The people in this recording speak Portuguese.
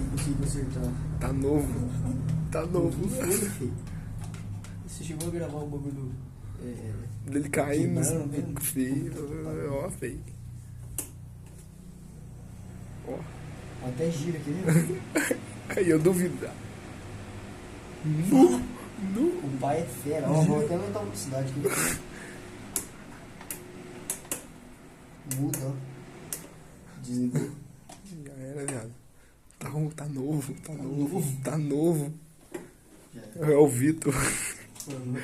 consegui consertar. Tá novo. Tá novo. Filho. Você chegou a gravar o bagulho Dele caindo. quebrando mesmo? Feio. Ó, feio. Ó. Até gira aqui, né? Aí eu duvido. O pai é fera. Ó, vou até aumentar a velocidade aqui. Muda, ó. Desligou. Já era, viado. Tá novo. Tá novo. Já É o Vitor. era.